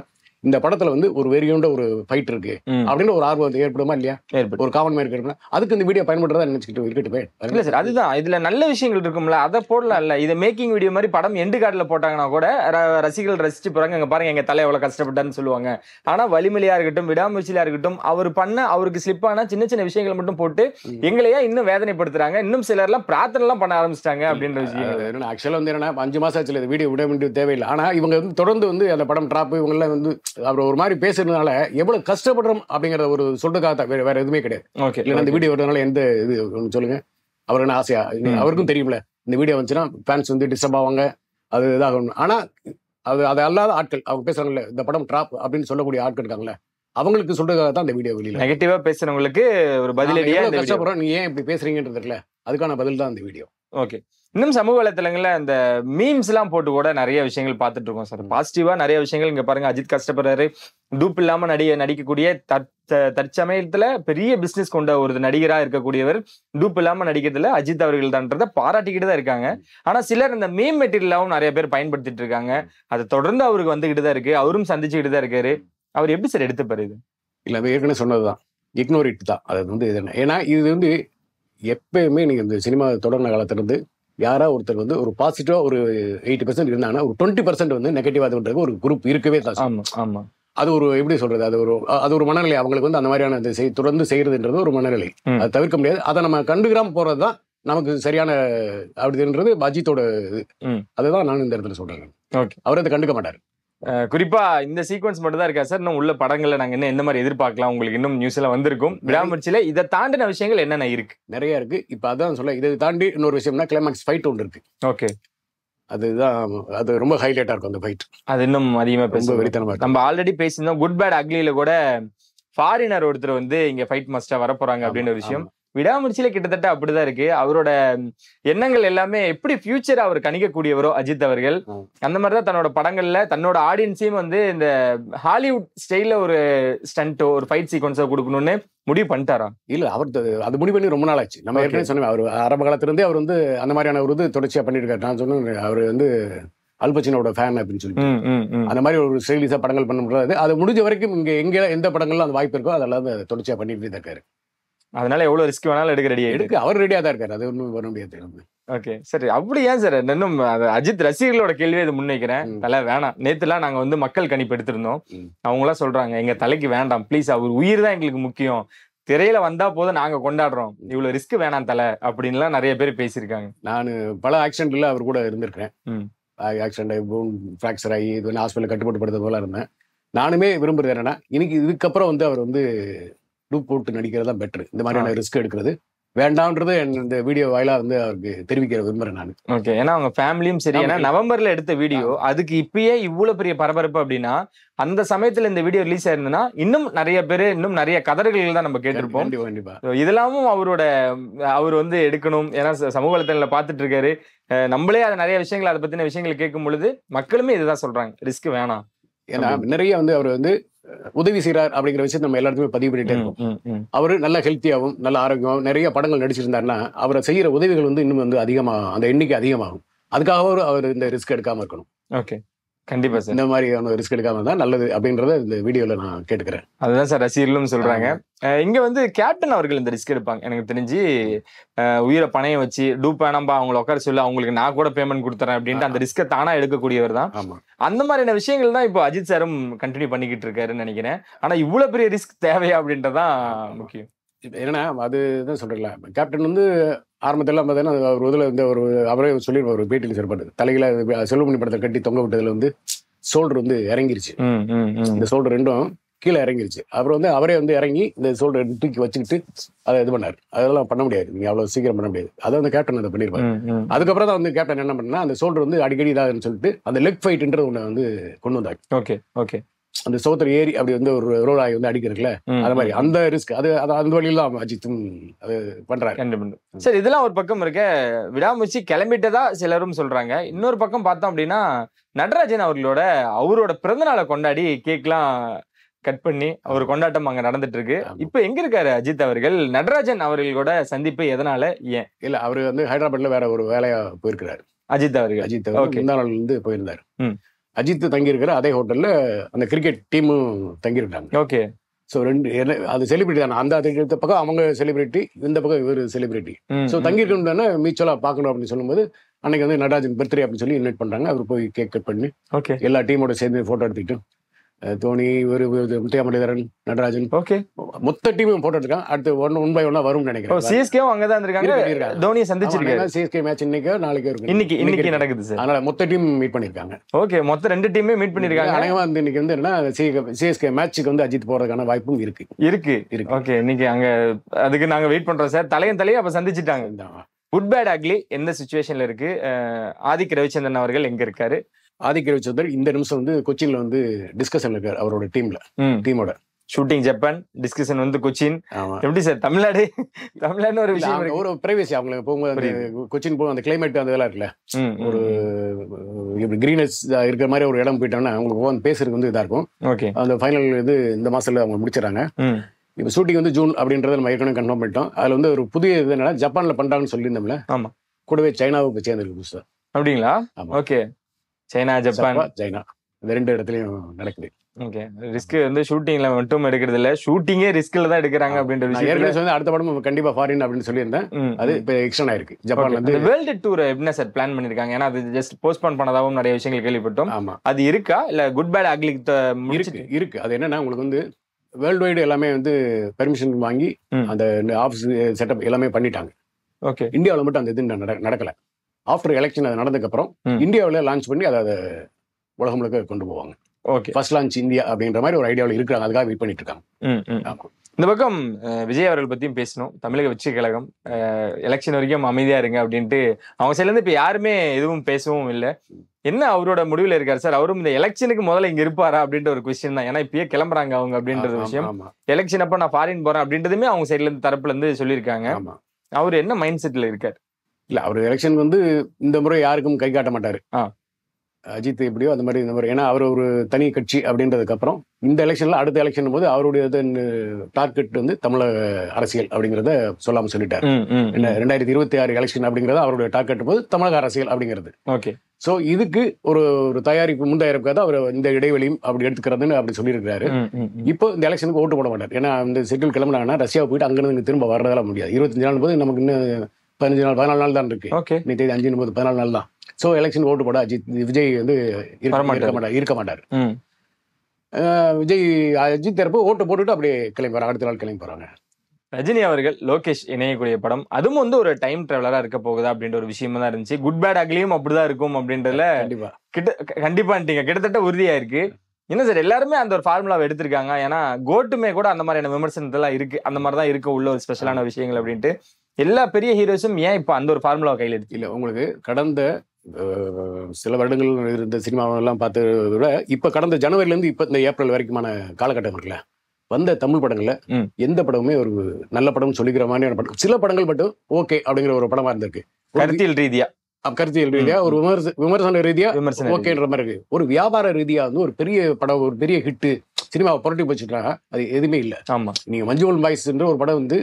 இந்த படத்துல வந்து ஒரு வெறியோண்ட ஒரு ஃபைட் இருக்கு அப்படின்னு ஒரு ஆர்வம் ஏற்படுமா இல்லையா? ஒரு காமன் மாதிரி இருக்கு. அதுக்கு இந்த வீடியோ பயன்படுறதா நினைச்சுக்கிட்டு இருக்கட்டுமே. இல்ல சார், அதுதான் இதுல நல்ல விஷயங்கள் இருக்கும்ல, அதை போடலாம் இல்ல. இதை மேக்கிங் வீடியோ மாதிரி படம் எண்டு கார்டுல போட்டாங்கன்னா கூட ரசிகர்கள் ரசிச்சு போறாங்க. இங்க பாருங்க எங்க தலை எவ்வளவு கஷ்டப்பட்டான்னு சொல்லுவாங்க. ஆனா வலிமலையா இருக்கட்டும் விடாமுயற்சியா இருக்கட்டும் அவர் பண்ண அவருக்கு ஸ்லிப் ஆனா சின்ன சின்ன விஷயங்களை மட்டும் போட்டு எங்களையா இன்னும் வேதனைப்படுத்துறாங்க. இன்னும் சிலர் எல்லாம் பிரார்த்தனை எல்லாம் பண்ண ஆரம்பிச்சிட்டாங்க அப்படின்ற விஷயம். ஆக்சுவலா வந்து என்னன்னா 5 மாசம் ஆச்சுல இந்த வீடியோ விட வேண்டிய தேவையில்லை. ஆனா இவங்க வந்து தொடர்ந்து வந்து அந்த படம் டிராப் இவங்க எல்லாம் வந்து அவர் ஒரு மாதிரி பேசுறதுனால எவ்வளவு கஷ்டப்படுறோம் அப்படிங்கிற ஒரு சொல்றதுக்காக வேற எதுவுமே கிடையாது. இல்ல இந்த வீடியோ வரதுனால எந்த இது சொல்லுங்க, அவருக்கு என்ன ஆசையா? அவருக்கும் தெரியும்ல இந்த வீடியோ வந்துச்சுன்னா ஃபேன்ஸ் வந்து டிஸ்டர்ப் ஆவாங்க, அது இதாகணும். ஆனா அது அல்லாத ஆட்கள் அவங்க பேசுறாங்கல்ல இந்த படம் டிராப் அப்படின்னு சொல்லக்கூடிய ஆட்கள் இருக்காங்கல்ல, அவங்களுக்கு சொல்றதுக்காக தான் இந்த வீடியோ வெளியில நெகட்டிவா பேசுறவங்களுக்கு ஒரு பதிலடியா கஷ்டப்படுறோம் நீ ஏன் இப்படி பேசுறீங்கன்றது இருக்குல்ல, அதுக்கான பதில் தான் இந்த வீடியோ. ஓகே. இன்னும் சமூக வலைத்தளங்கள்ல இந்த மீம்ஸ் எல்லாம் போட்டு கூட நிறைய விஷயங்கள் பார்த்துட்டு இருக்கோம் சார். பாசிட்டிவா நிறைய விஷயங்கள். இங்க பாருங்க அஜித் கஷ்டப்படுறாரு, டூப் இல்லாம நடிக்கக்கூடிய தற்சமயத்துல பெரிய பிசினஸ் கொண்ட ஒரு நடிகரா இருக்கக்கூடியவர் டூப் இல்லாம நடிக்கிறதுல அஜித் அவர்கள் தான்றதை பாராட்டிக்கிட்டு தான் இருக்காங்க. ஆனா சிலர் இந்த மீம் மெட்டீரியலாவும் நிறைய பேர் பயன்படுத்திட்டு இருக்காங்க. அது தொடர்ந்து அவருக்கு வந்துகிட்டு தான் இருக்கு, அவரும் சந்திச்சுக்கிட்டு தான் இருக்காரு. அவர் எப்படி சார் எடுத்துப்பாரு இது? இல்ல ஏற்கனவே சொன்னதுதான், இக்னோர் இட் தான். அது வந்து ஏன்னா இது வந்து எப்பயுமே நீங்க இந்த சினிமா தொடர்ந்த காலத்துல இருந்து யாரா ஒருத்தர் வந்து ஒரு பாசிட்டிவா ஒரு 80% இருந்தாங்கன்னா ஒரு 20% வந்து நெகட்டிவா பண்றது ஒரு குரூப் இருக்கவே தான். ஆமா, அது ஒரு எப்படி சொல்றது, அது ஒரு மனநிலை. அவங்களுக்கு வந்து அந்த மாதிரியான தொடர்ந்து செய்யறதுன்றது ஒரு மனநிலை, அது தவிர்க்க முடியாது. அதை நம்ம கண்டுக்கிறாம போறதுதான் நமக்கு சரியான அப்படின்றது அஜித்தோட இது. அதுதான் நான் இந்த இடத்துல சொல்றேன். அவர் அதை கண்டுக்க மாட்டாரு. குறிப்பா இந்த சீக்வன்ஸ் மட்டும் தான் இருக்கா சார்? இன்னும் உள்ள படங்கள்ல நாங்க என்ன எந்த மாதிரி எதிர்பார்க்கலாம்? உங்களுக்கு இன்னும் நியூஸ் எல்லாம் வந்திருக்கும். விடாமுயற்சியில இதை தாண்டின விஷயங்கள் என்னென்ன இருக்கு? நிறைய இருக்கு. இப்ப அதான் சொல்ல, இதை தாண்டி இன்னொரு விஷயம்னா கிளைமாக்ஸ் ஃபைட் ஒன்று இருக்கு. ஓகே, அதுதான், அது ரொம்ப ஹைலைட்டா இருக்கும் அந்த ஃபைட். அது இன்னும் அதிகமா ரொம்ப வெறித்தனமா. நம்ம ஆல்ரெடி பேசியிருந்தோம் குட் பேட் அக்லியில கூட ஃபாரினர் ஒருத்தர் வந்து இங்க ஃபைட் மாஸ்டரா வரப்போறாங்க அப்படின்ற விஷயம். விடாமுயற்சியில கிட்டத்தட்ட அப்படிதான் இருக்கு. அவரோட எண்ணங்கள் எல்லாமே எப்படி ஃபியூச்சர் அவர் கணிக்கக்கூடியவரோ அஜித் அவர்கள், அந்த மாதிரிதான் தன்னோட படங்கள்ல தன்னோட ஆடியன்ஸையும் வந்து இந்த ஹாலிவுட் ஸ்டைல்ல ஒரு ஸ்டண்டோ ஒரு ஃபைட் சீக்வன்ஸோ கொடுக்கணும்னு முடிவு பண்ணிட்டாரா? இல்ல, அவர் அது முடிவு பண்ணி ரொம்ப நாள் ஆச்சு. நம்ம ஏற்கனவே சொன்னோம், அவர் ஆரம்ப காலத்துல இருந்தே அவர் வந்து அந்த மாதிரியான ஒரு இது தொடர்ச்சியா பண்ணிருக்காரு. நான் சொன்னேன், அவர் வந்து அல்பச்சினோட ஃபேன் அப்படின்னு சொல்லி அந்த மாதிரி ஒரு ஸ்டைலிஷா படங்கள் பண்ண முடியாது. அது முடிஞ்ச வரைக்கும் இங்க எங்க எந்த படங்கள்ல அந்த வாய்ப்பு இருக்கோ அதெல்லாம் தொடர்ச்சியா பண்ணிட்டு தான் இருக்காரு. அதனால எவ்வளவு ரிஸ்க் வேணாலும் எடுக்க ரெடியா எடுக்க அவர் ரெடியா தான் இருக்காரு. அது ஒன்றும் வர முடியாது. ஓகே, சரி. அப்படி ஏன் சார் இன்னும் அஜித் ரசிகர்களோட கேள்வியை இது முன்வைக்கிறேன். தலை வேணாம். நேத்துலாம் நாங்க வந்து மக்கள் கணிப்பு எடுத்திருந்தோம். அவங்க எல்லாம் சொல்றாங்க எங்க தலைக்கு வேண்டாம் ப்ளீஸ், அவர் உயிர் தான் எங்களுக்கு முக்கியம், திரையில வந்தா போதும், நாங்க கொண்டாடுறோம், இவ்வளவு ரிஸ்க் வேணாம் தலை அப்படின்லாம் நிறைய பேர் பேசியிருக்காங்க. நான் பல ஆக்சிடென்ட்ல அவர் கூட இருந்திருக்கேன். ஆக்சிடென்ட் போன் ஃபிராக்சர் ஆகி இது ஹாஸ்பிட்டல் கட்டுப்பட்டு படுத்த போல இருந்தேன். நானுமே விரும்புறது என்னன்னா, இன்னைக்கு இதுக்கப்புறம் வந்து அவர் வந்து டூப் போட்டு நடிக்கிறது தான் பெட்டர். இந்த மாதிரியான ரிஸ்க் எடுக்கிறது வேண்டாம்ன்றது இந்த வீடியோ வாயிலா வந்து அவருக்கு தெரிவிக்கிற விரும்புறேன் நான். ஓகே, ஏன்னா அவங்க ஃபேமிலியும் சரி, ஏன்னா நவம்பர்ல எடுத்த வீடியோ அதுக்கு இப்பயே இவ்வளவு பெரிய பரபரப்பு அப்படின்னா, அந்த சமயத்துல இந்த வீடியோ ரிலீஸ் ஆயிருந்ததுன்னா இன்னும் நிறைய பேரு இன்னும் நிறைய கதறுகள் தான் நம்ம கேட்டிருப்போம். இதெல்லாமும் அவர் வந்து எடுக்கணும். ஏன்னா சமூக வலைத்தளத்துல பாத்துட்டு இருக்காரு. நம்மளே அதை நிறைய விஷயங்கள் அதை பத்தின விஷயங்கள் கேட்கும் பொழுது மக்களுமே இதுதான் சொல்றாங்க, ரிஸ்க் வேணாம். ஏன்னா நிறைய வந்து அவர் வந்து உதவி செய்யறார் அப்படிங்கிற விஷயத்தை நம்ம எல்லாருமே பதிவு பண்ணிட்டே இருக்கோம். அவரு நல்ல ஹெல்த்தியாகவும் நல்ல ஆரோக்கியமாகவும் நிறைய படங்கள் நடிச்சிருந்தாருன்னா அவரை செய்யற உதவிகள் வந்து இன்னும் வந்து அதிகமாகும், அந்த எண்ணிக்கை அதிகமாகும். அதுக்காக அவர் இந்த ரிஸ்க் எடுக்காம இருக்கணும். ஓகே, கண்டிப்பா சார். இந்த மாதிரியான ரிஸ்க் எடுக்காம தான் நல்லது அப்படின்றத இந்த வீடியோல நான் கேட்டுக்கிறேன். அதுதான் சார் ரசிகர்களும் சொல்றாங்க. இங்க வந்து கேப்டன் அவர்கள் இந்த ரிஸ்க் எடுப்பாங்க. எனக்கு தெரிஞ்சு உயிரை பணையம் வச்சு டூப் வேணாம்பா அவங்களை உட்கார சொல்லி அவங்களுக்கு நான் கூட பேமெண்ட் கொடுத்துறேன் அப்படின்ட்டு அந்த ரிஸ்கை தானா எடுக்கக்கூடியவர் தான். அந்த மாதிரியான விஷயங்கள் தான் இப்போ அஜித் சாரும் கண்டினியூ பண்ணிக்கிட்டு இருக்காருன்னு நினைக்கிறேன். ஆனா இவ்வளவு பெரிய ரிஸ்க் தேவையா அப்படின்றதான் முக்கியம். ஏன்னா அதுதான் சொல்றீங்களா, கேப்டன் வந்து ஆரம்பத்தெல்லாம் பார்த்தீங்கன்னா ஒரு இதில் இந்த ஒரு அவரே சொல்லி ஒரு பேட்டியில் செயல்பட்டு தலையில செல்வமணி படத்தை கட்டி தொங்க விட்டதுல வந்து ஷோல்டர் வந்து இறங்கிருச்சு. இந்த ஷோல்டர் ரெண்டும் கீழே இறங்கிருச்சு. அப்புறம் வந்து அவரே வந்து இறங்கி இந்த ஷோல்டர் தூக்கி வச்சுக்கிட்டு அதை இது பண்ணாரு. அதெல்லாம் பண்ண முடியாது, நீங்க அவ்வளவு சீக்கிரம் பண்ண முடியாது. அதை வந்து கேப்டன் அதை பண்ணிருப்பாரு. அதுக்கப்புறம் தான் வந்து கேப்டன் என்ன பண்ணா, அந்த ஷோல்டர் வந்து அடிக்கடி இதாகுன்னு சொல்லிட்டு அந்த லெக் ஃபைட்ன்றது ஒண்ணு வந்து கொண்டு வந்தாங்க. ஓகே ஓகே, அந்த சோத்தர் ஏறி அப்படி வந்து ஒரு ரோல் ஆகி வந்து அடிக்கிறதுல அது மாதிரி அந்த ரிஸ்க் அது அந்த வழியில தான் அஜித்தும் அது பண்றாரு. சரி, இதெல்லாம் ஒரு பக்கம் இருக்க. விடாமுயற்சி கிளம்பிட்டதா சிலரும் சொல்றாங்க. இன்னொரு பக்கம் பார்த்தோம் அப்படின்னா நடராஜன் அவரோட பிறந்தநாளை கொண்டாடி கேக்லாம் கட் பண்ணி அவர் கொண்டாட்டம் அங்க நடந்துட்டு இருக்கு. இப்ப எங்க இருக்காரு அஜித் அவர்கள்? நடராஜன் அவர்களோட சந்திப்பு எதனால, ஏன்? இல்ல, அவரு வந்து ஹைதராபாத்ல வேற ஒரு வேலையா போயிருக்கிறாரு அஜித் அவர்கள். முந்தா நாள் இருந்து போயிருந்தாரு. அஜித் தங்கி இருக்கிற அதே ஹோட்டல்ல அந்த கிரிக்கெட் டீமும் தங்கியிருக்காங்க. ஓகே, சோ ரெண்டு அது செலிபிரிட்டி தானே. அந்த பக்கம் அவங்க செலிபிரிட்டி, இந்த பக்கம் இவர் செலிபிரிட்டி. சோ தங்கியிருக்கணும் தானே மியூச்சுவலா பாக்கணும் அப்படின்னு சொல்லும்போது அன்னைக்கு வந்து நடராஜன் பர்த்டே அப்படின்னு சொல்லி இன்வைட் பண்றாங்க. அவர் போய் கேக் கட் பண்ணி எல்லா டீமோட சேர்ந்து போட்டோ எடுத்துக்கிட்டு தோனி, முத்தையா முரளிதரன், நடராஜன், ஓகே மொத்த டீமும் போட்டோ எடுத்துருக்காங்க. அடுத்து ஒன் பை ஒன்னா வரும்னு நினைக்கிறேன். சிஎஸ்கேவும் அங்கதான் இருக்காங்க. தோனியை சந்திச்சிருக்காங்க. சிஎஸ்கே மேட்ச் இன்னைக்கு நாளைக்கு இருக்கு. இன்னைக்கு நடக்குது சார். அதனால மொத்த டீம் மீட் பண்ணிருக்காங்க. ஓகே, மொத்த ரெண்டு டீமே மீட் பண்ணிருக்காங்க. அநேகமா வந்து இன்னைக்கு வந்து என்ன சிஎஸ்கே மேட்சுக்கு வந்து அஜித் போறதுக்கான வாய்ப்பும் இருக்கு. ஓகே, இன்னைக்கு அங்க அதுக்கு நாங்க வெயிட் பண்றோம் சார். தலையும் அப்ப சந்திச்சுட்டாங்க. குட் பேட் அக்லி எந்த சிச்சுவேஷன்ல இருக்கு? ஆதிக் ரவிச்சந்திரன் அவர்கள் எங்க இருக்காரு? ஆதிக் ரவிச்சந்திரன் இந்த நிமிஷம் வந்து கொச்சின்ல வந்து டிஸ்கஷன் இருக்காரு அவரோட டீமோட. ஷூட்டிங் ஜப்பான், டிஸ்கஷன் வந்து கொச்சின். எப்படி சார் தமிழ்நாடு ஒரு விஷயம், ஒரு பிரைவசி அவங்களுக்கு போகும்போது கொச்சின் போகும் அந்த கிளைமேட் அந்த இதெல்லாம் இருக்குல்ல, ஒரு கிரீனஸ் இருக்கிற மாதிரி ஒரு இடம் போயிட்டோம்னா அவங்களுக்கு பேசுறதுக்கு வந்து இதா இருக்கும். அந்த ஃபைனல் இது இந்த மாசத்துல அவங்க முடிச்சிடறாங்க. இப்ப ஷூட்டிங் வந்து ஜூன் அப்படின்றத நம்ம ஏற்கனவே கன்ஃபார்ம் பண்ணிட்டோம். அதுல வந்து ஒரு புதிய இது என்னன்னா ஜப்பான்ல பண்றாங்கன்னு சொல்லியிருந்தோம்ல. ஆமா, கூடவே சைனாவுக்கு சேர்ந்துருக்கு புதுசா. அப்படிங்களா? ஓகே, சைனா ஜப்பான் சைனா இந்த ரெண்டு இடத்துலயும் நடக்குது. ஓகே, ரிஸ்க் வந்து ஷூட்டிங்ல மட்டும் எடுக்கிறது இல்ல, ஷூட்டிங்கே ரிஸ்க்ல தான் எடுக்கிறாங்க அப்படின்ற விஷயம். அடுத்த படம் கண்டிப்பா ஃபாரின் அப்படின்னு சொல்லியிருந்தேன். அது இப்ப எக்ஸ்டன் ஆயிருக்கு. ஜப்பான்ல இருந்து வேர்ல்டு டூர் என்ன சார் பிளான் பண்ணிருக்காங்க? ஏன்னா அது ஜஸ்ட் போஸ்ட்போன் பண்ணதாவும் நிறைய விஷயங்கள் கேள்விப்பட்டோம். அது இருக்கா இல்ல குட் பேட் அக்லி இருக்கு? அது என்னன்னா உங்களுக்கு வந்து வேர்ல்டு வைடு எல்லாமே வந்து பெர்மிஷன் வாங்கி அந்த ஆஃபீஸ் செட்டப் எல்லாமே பண்ணிட்டாங்க. ஓகே, இந்தியாவில் மட்டும் அந்த இது நடக்கல. ஆஃப்டர் எலெக்ஷன் அது நடந்ததுக்கு அப்புறம் இந்தியாவில் லான்ச் பண்ணி அதை உலகம் முழுக்க கொண்டு போவாங்க. ஓகே, ஃபர்ஸ்ட் லான்ச் இந்தியா அப்படின்ற மாதிரி ஒரு ஐடியாவில் இருக்கிறாங்க. அதுக்காக வெயிட் பண்ணிட்டு இருக்காங்க. ஆமா. இந்த பக்கம் விஜய் அவர்கள் பத்தியும் பேசணும். தமிழக வெற்றி கழகம் எலெக்ஷன் வரைக்கும் அமைதியா இருங்க அப்படின்ட்டு அவங்க சைட்ல இருந்து இப்ப யாருமே எதுவும் பேசவும் இல்லை. என்ன அவரோட முடிவுல இருக்காரு சார்? அவரும் இந்த எலெக்ஷனுக்கு முதல்ல இங்க இருப்பாரா அப்படின்ற ஒரு கொஸ்டின் தான். ஏன்னா இப்பயே கிளம்புறாங்க அவங்க அப்படின்றது விஷயம். எலெக்ஷன் அப்ப நான் ஃபாரின் போறேன் அப்படின்றதுமே அவங்க சைட்ல இருந்து தரப்புல இருந்து சொல்லியிருக்காங்க. அவர் என்ன மைண்ட் செட்ல இருக்காரு? இல்ல, அவர் எலெக்ஷன் வந்து இந்த முறை யாருக்கும் கை காட்ட மாட்டாரு. அஜித் எப்படியோ அந்த மாதிரி இந்த மாதிரி, ஏன்னா அவர் ஒரு தனி கட்சி அப்படின்றதுக்கு அப்புறம் இந்த எலெக்ஷன்ல அடுத்த எலெக்ஷன் போது அவருடைய டார்கெட் வந்து தமிழக அரசியல் அப்படிங்கறத சொல்லாம சொல்லிட்டாரு. என்ன 2026 எலெக்ஷன் அப்படிங்கறது அவருடைய டார்கெட் போது தமிழக அரசியல் அப்படிங்கிறது. ஓகே. சோ இதுக்கு ஒரு தயாரிப்பு முன்தயாரிப்புக்காக அவர் இந்த இடைவெளியும் அப்படி எடுத்துக்கிறதுன்னு அப்படி சொல்லியிருக்காரு. இப்போ இந்த எலெக்ஷனுக்கு ஓட்டு போட மாட்டார். ஏன்னா இந்த ஷெட்யூல் கிளம்பினாங்கன்னா ரஷ்யா போயிட்டு அங்கிருந்து திரும்ப வர்றதெல்லாம் முடியாது. 25 நாள் போது நமக்கு இன்னும் 15 நாள் 14 நாள் தான் இருக்கு. இன்னைக்கு 5 போது 14 நாள் தான். சோ எலெக்ஷன் ஓட்டு போட விஜய் வந்து இருக்க மாட்டார். அஜித் தரப்பு ஓட்டு போட்டுட்டு அப்படியே கிளம்பி போறாங்க, அடுத்த நாள் கிளம்பி போறாங்க. ரஜினி அவர்கள் லோகேஷ் இணையக்கூடிய படம், அதுவும் வந்து ஒரு டைம் டிராவலரா இருக்க போகுதா அப்படின்ற ஒரு விஷயமா தான் இருந்துச்சு. குட் பேட் அக்லியும் அப்படிதான் இருக்கும் அப்படின்றதுல கண்டிப்பான்ட்டீங்க, கிட்டத்தட்ட உறுதியா இருக்கு. என்ன சார், எல்லாருமே அந்த ஒரு ஃபார்முலாவை எடுத்திருக்காங்க. ஏன்னா கோட்டுமே கூட அந்த மாதிரியான விமர்சனத்தெல்லாம் இருக்கு, அந்த மாதிரி தான் இருக்க உள்ள ஒரு ஸ்பெஷலான விஷயங்கள் அப்படின்ட்டு எல்லா பெரிய ஹீரோஸும் ஏன் இப்ப அந்த ஒரு ஃபார்முலாவை கையில் எடுத்து இல்ல. உங்களுக்கு கடந்த சில வருடங்கள் இருந்த சினிமாவெல்லாம் பார்த்ததை விட இப்ப கடந்த ஜனவரில இருந்து இப்ப இந்த ஏப்ரல் வரைக்குமான காலகட்டம் இருக்குல்ல, வந்த தமிழ் படங்கள்ல எந்த படமுமே ஒரு நல்ல படம் சொல்லிக்கிற மாதிரியான படம். சில படங்கள் மட்டும் ஓகே அப்படிங்கிற ஒரு படமா இருந்திருக்கு. கருத்தியல் ரீதியா ஒரு விமர்சன ரீதியா ஓகேன்ற மாதிரி இருக்கு. ஒரு வியாபார ரீதியா வந்து ஒரு பெரிய படம், ஒரு பெரிய ஹிட் சினிமாவை புரட்டி போச்சுட்டாங்க, அது எதுவுமே இல்ல. ஆமா, நீங்க மஞ்சுவல் பாய்ஸ்ன்ற ஒரு படம் வந்து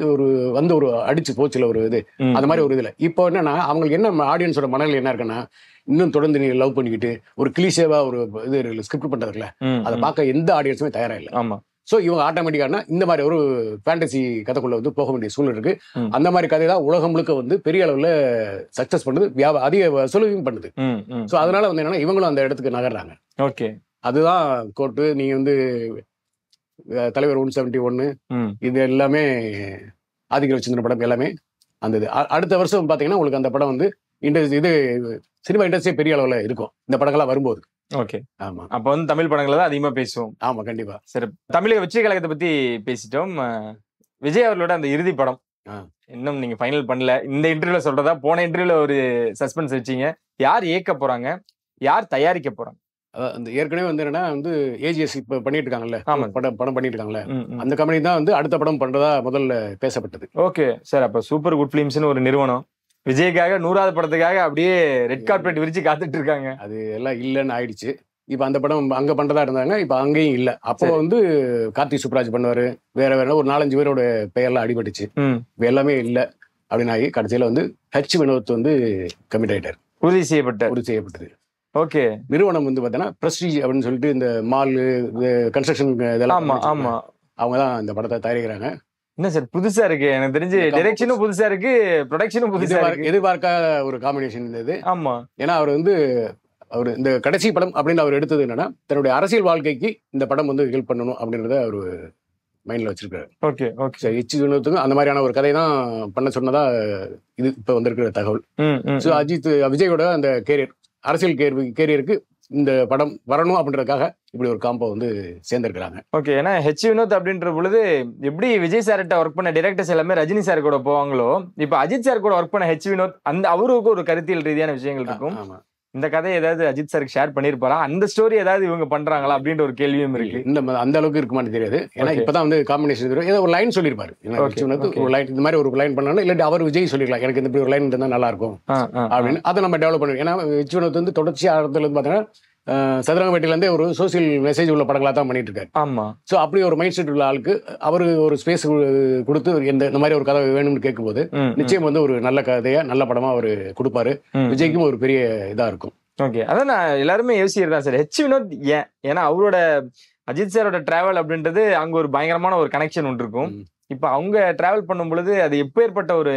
ஒரு அடிச்சு போச்சுல ஒரு இது, அந்த மாதிரி ஒரு இதுல இப்போ என்னன்னா அவங்களுக்கு என்ன ஆடியன்ஸோட மனநிலை என்ன இருக்குன்னா, இன்னும் தொடர்ந்து நீங்க லவ் பண்ணிக்கிட்டு ஒரு கிளீஷேவா ஒரு இது ஸ்கிரிப்ட் பண்றதுல அதை பார்க்க எந்த ஆடியன்ஸுமே தயாரா இல்லை. ஆமா. சோ இவங்க ஆட்டோமேட்டிக்கானா இந்த மாதிரி ஒரு ஃபேண்டசி கதைக்குள்ள வந்து போக வேண்டிய சூழ்நிலை இருக்கு. அந்த மாதிரி கதை தான் உலகம் முழுக்க வந்து பெரிய அளவுல சக்சஸ் பண்ணுது, அதிக வசூலையும் பண்ணுது. சோ அதனால வந்து என்னன்னா இவங்களும் அந்த இடத்துக்கு நகர்றாங்க. ஓகே, அதுதான் கோர்ட்டு. நீங்க வந்து தலைவர் 171 இது எல்லாமே ஆதிக்க வச்சிருந்த படம் எல்லாமே அந்த இது. அடுத்த வருஷம் பாத்தீங்கன்னா உங்களுக்கு அந்த படம் வந்து இது சினிமா இண்டஸ்ட்ரியே பெரிய அளவுல இருக்கும் இந்த படங்கள்லாம் வரும்போது. ஓகே, ஆமா. அப்ப வந்து தமிழ் படங்களை தான் அதிகமா பேசுவோம். ஆமா, கண்டிப்பா. சரி, தமிழக வெற்றி கழகத்தை பத்தி பேசிட்டோம். விஜய் அவர்களோட அந்த இறுதி படம் இன்னும் நீங்க ஃபைனல் பண்ணல. இந்த இன்டர்வியூல சொல்றதா, போன இன்டர்வியூல ஒரு சஸ்பென்ஸ் வச்சீங்க. யார் இயக்க போறாங்க, யார் தயாரிக்க போறாங்க? அந்த ஏற்கனவே வந்து என்னன்னா வந்து ஏஜிஎஸ் இப்ப பண்ணிட்டு இருக்காங்கல்ல, படம் பண்ணிட்டு இருக்காங்கல்ல, அந்த கம்பெனி தான் வந்து அடுத்த படம் பண்றதா முதல்ல பேசப்பட்டது. ஓகே சார், அப்ப சூப்பர் குட் பிலிம்ஸ்னு ஒரு நிறுவனம் விஜய்க்காக 100வது படத்துக்காக அப்படியே ரெட் கார்பெட் விரிச்சு காத்துட்டு இருக்காங்க. அது எல்லாம் இல்லன்னு ஆயிடுச்சு. இப்ப அந்த படம் அங்க பண்றதா இருந்தாங்க, இப்ப அங்கேயும் இல்ல. அப்போ வந்து கார்த்திக் சுப்ராஜ் பண்ணுவாரு, வேற ஒரு 4-5 பேரோட பெயர்லாம் அடிபட்டுச்சு. இப்ப எல்லாமே இல்ல அப்படின்னு ஆகி கடைசியில வந்து ஹெச் வினோத் வந்து கமிட் ஆயிட்டாரு, உறுதி செய்யப்பட்டது. ஓகே, நிறுவனம் வந்து பாத்தீங்கன்னா பிரஸ்டீஜ் அப்படின்னு சொல்லிட்டு இந்த மால் கன்ஸ்ட்ரக்ஷன் இதெல்லாம் அவங்க தான் இந்த படத்தை தயாரிக்கிறாங்க. என்ன சார் புதுசா இருக்கு, எனக்கு தெரிஞ்சு டைரக்ஷனும் புதுசா இருக்கு, ப்ரொடக்ஷனும் புதுசா இருக்கு. எதிர்பார்க்காத ஒரு காம்பினேஷன் இது. ஆமா, ஏன்னா அவர் இந்த கடைசி படம் அப்படின்னு அவர் எடுத்தது என்னன்னா தன்னுடைய அரசியல் வாழ்க்கைக்கு இந்த படம் வந்து ஹெல்ப் பண்ணணும் அப்படின்றத அவர் மைண்ட்ல வச்சிருக்காரு. Okay okay. ஹெச் வினோத்துக்கும் அந்த மாதிரியான ஒரு கதை தான் பண்ண சொன்னதா இது இப்ப வந்திருக்கிற தகவல். ஸோ விஜயோட அந்த அரசியல் கேரியருக்கு இந்த படம் வரணும் அப்படின்றதுக்காக இப்படி ஒரு காம்போ வந்து சேர்ந்திருக்கிறாங்க. ஓகே, ஏன்னா ஹெச் வினோத் அப்படின்ற பொழுது எப்படி விஜய் சார்கிட்ட ஒர்க் பண்ண டைரக்டர்ஸ் எல்லாமே ரஜினி சார் கூட போவாங்களோ, இப்ப அஜித் சார் கூட ஒர்க் பண்ண ஹெச் வினோத் அந்த அவருக்கு ஒரு கருத்தியல் ரீதியான விஷயங்கள் இருக்கும். இந்த கதையை ஏதாவது அஜித் சாருக்கு ஷேர் பண்ணிருப்பாரா, அந்த ஸ்டோரி ஏதாவது இவங்க பண்றாங்களா அப்படின்ற ஒரு கேள்வியும் இருக்கு. அந்த அளவுக்கு இருக்குமான்னு தெரியாது. ஏன்னா இப்பதான் வந்து காம்பினேஷன் ஏதோ ஒரு லைன் சொல்லிருப்பாரு, ஒரு லைன் இந்த மாதிரி ஒரு லைன் பண்ணாலும் இல்லாட்டி அவர் விஜய் சொல்லிருக்கலாம் எனக்கு இந்த ஒரு லைன் இருந்தா நல்லா இருக்கும் அப்படின்னு. அதை நம்ம டெவலப் பண்ணுவோம். ஏன்னா ஹெச் வினோத் வந்து தொடர்ச்சி ஆரம்பத்துல இருந்து பாத்தீங்கன்னா சதுரங்கப்பேட்டையில இருந்தே ஒரு சோசியல் மெசேஜ் உள்ள படங்களா தான் பண்ணிட்டு இருக்காரு. ஆமா. சோ அப்படி ஒரு மைண்ட் செட் உள்ள ஆளுக்கு அவரு ஒரு ஸ்பேஸ் கொடுத்து இந்த மாதிரி ஒரு கதை வேணும்னு கேட்கும்போது நிச்சயம் வந்து ஒரு நல்ல கதையா நல்ல படமா அவரு கொடுப்பாரு. விஜய்க்கும் ஒரு பெரிய இதா இருக்கும். ஓகே, அதான் நான் எல்லாருமே யோசிக்கிறேன் சார். ஹெச் வினோத் ஏன்னா அவரோட அஜித் சாரோட டிராவல் அப்படின்றது அங்க ஒரு பயங்கரமான ஒரு கனெக்ஷன் ஒன்று இருக்கும். இப்ப அவங்க டிராவல் பண்ணும் பொழுது அது எப்பேற்பட்ட ஒரு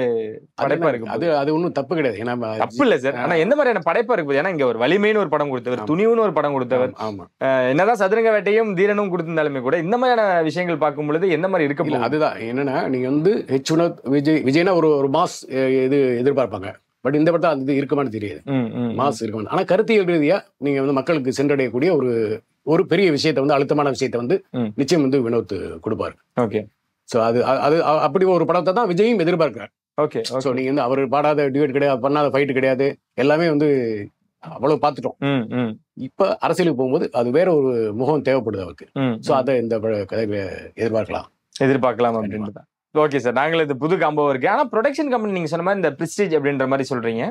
படைப்பா இருக்கு. அது ஒன்றும் தப்பு கிடையாது. ஏன்னா தப்பு இல்ல சார், ஆனா எந்த மாதிரியான படைப்பா இருக்கு. ஏன்னா இங்க ஒரு வலிமைன்னு ஒரு படம் கொடுத்தவர், துணிவுன்னு ஒரு படம் கொடுத்தவர், என்னதான் சதுரங்க வேட்டையும் தீரனும் கொடுத்திருந்தாலுமே கூட இந்த மாதிரியான விஷயங்கள் பார்க்கும் பொழுது என்ன மாதிரி இருக்கு. அதுதான் என்னன்னா நீங்க வந்து ஹெச் வினோத் விஜய்னா ஒரு மாஸ் இது எதிர்பார்ப்பாங்க. பட் இந்த படத்தை அது இருக்குமான்னு தெரியாது, மாஸ் இருக்குமான்னு. ஆனா கருத்தியல் ரீதியா நீங்க வந்து மக்களுக்கு சென்றடையக்கூடிய ஒரு ஒரு பெரிய விஷயத்தை வந்து அழுத்தமான விஷயத்தை வந்து நிச்சயம் வந்து வினோத் கொடுப்பாரு. ஓகே. ஸோ அது அது அப்படி ஒரு படத்தை தான் விஜயும் எதிர்பார்க்கிறார். ஓகே. ஸோ நீங்க வந்து அவர் பாடாத டியூட் கிடையாது, பண்ணாத ஃபைட் கிடையாது, எல்லாமே வந்து அவ்வளவு பார்த்துட்டோம். இப்ப அரசியலுக்கு போகும்போது அது வேற ஒரு முகம் தேவைப்படுது அவருக்கு. ஸோ அதை இந்த கதையில எதிர்பார்க்கலாம் அப்படின்றது. ஓகே சார், நாங்களும் இது புது காம்போ இருக்கு. ஆனா ப்ரொடக்ஷன் கம்பெனி நீங்க சொன்ன மாதிரி இந்த பிரிஸ்டீஜ் அப்படின்ற மாதிரி சொல்றீங்க,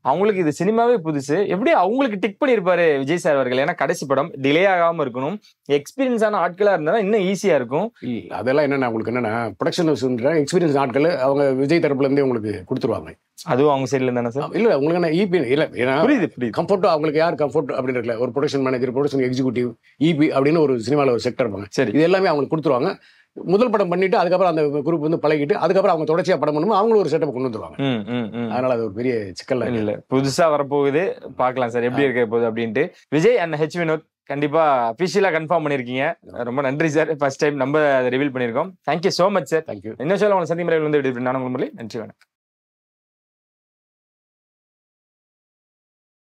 அவங்களுக்கு இது சினிமாவே புதுசு. எப்படி அவங்களுக்கு டிக் பண்ணியிருப்பாரு விஜய் சார் அவர்கள்? ஏன்னா கடைசி படம் டிலே ஆகாம இருக்கணும், எக்ஸ்பீரியன்ஸான ஆட்களா இருந்தா இன்னும் ஈஸியா இருக்கும். அதெல்லாம் என்னன்னா உங்களுக்கு என்னன்னா ப்ரொடக்ஷன் எக்ஸ்பீரியன்ஸ் ஆட்கள் அவங்க விஜய் தரப்புல இருந்தே உங்களுக்கு கொடுத்துருவாங்க. அதுவும் அவங்க சைட்ல இருந்தானே சார்? இல்ல உங்களுக்கு என்ன இபி இல்ல, புரியுது கம்ஃபர்ட் அவங்களுக்கு யார் கம்ஃபர்ட் அப்படின்னு இருக்குல்ல, ஒரு production manager, production executive, EB அப்படின்னு ஒரு சினிமாவில் ஒரு செக்டர் இருப்பாங்க. சரி, இது எல்லாமே அவங்களுக்கு கொடுத்துருவாங்க. முதல் படம் பண்ணிட்டு அதுக்கப்புறம் அந்த குரூப் வந்து பழகிட்டு அதுக்கப்புறம் அவங்க தொடர்ச்சியா படம் பண்ணும்போது அவங்களும் ஒரு செட்டப் கொண்டு வந்துருவாங்க. அதனால அது ஒரு பெரிய சிக்கல் இல்ல. புதுசா வரப்போகுது, பார்க்கலாம் சார் எப்படி இருக்க போகுது அப்படின்ட்டு. விஜய் அண்ட் ஹெச் வினோத் கண்டிப்பா அபிஷியலா கன்ஃபார்ம் பண்ணிருக்கீங்க. ரொம்ப நன்றி சார், ஃபர்ஸ்ட் டைம் நம்ம ரிவீல் பண்ணிருக்கோம். Thank you so much sir. Thank you. என்ன சொல்ல சந்தி முறையில் வந்து நான் உங்களுக்கு நன்றி. வணக்கம்.